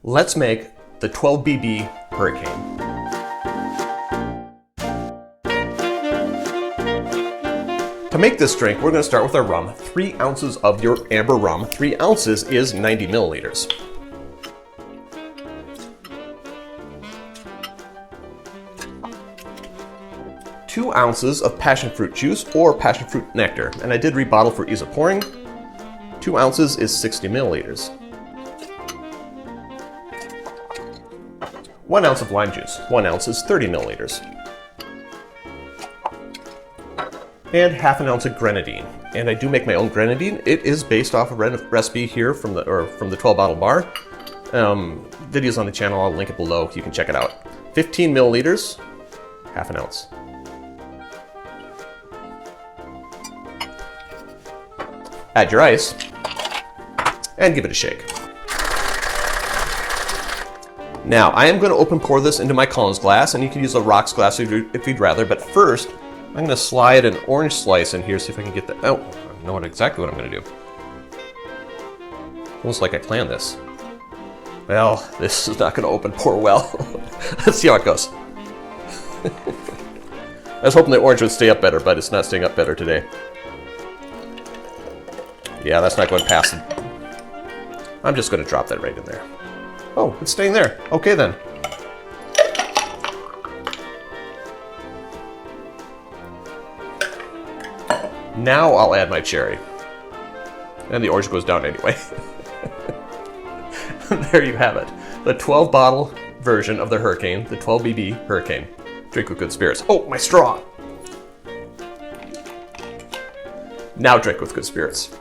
Let's make the 12BB Hurricane. To make this drink, we're going to start with our rum. 3 ounces of your amber rum. 3 ounces is 90 milliliters. Two ounces of passion fruit juice or passion fruit nectar. And I did rebottle for ease of pouring. 2 ounces is 60 milliliters. 1 ounce of lime juice. 1 ounce is 30 milliliters. And half an ounce of grenadine. And I do make my own grenadine. It is based off a recipe here from the 12 bottle bar. Videos on the channel, I'll link it below. You can check it out. 15 milliliters, half an ounce. Add your ice and give it a shake. Now, I am going to open pour this into my Collins glass, and you can use a rocks glass if you'd rather, but first, I'm going to slide an orange slice in here, see if I can get the... Oh, I know exactly what I'm going to do. Almost like I planned this. Well, this is not going to open pour well. Let's see how it goes. I was hoping the orange would stay up better, but it's not staying up better today. Yeah, that's not going past it. I'm just going to drop that right in there. Oh, it's staying there. Okay then. Now I'll add my cherry. And the orange goes down anyway. There you have it. The 12 bottle version of the Hurricane, the 12BB Hurricane. Drink with good spirits. Oh, my straw! Now drink with good spirits.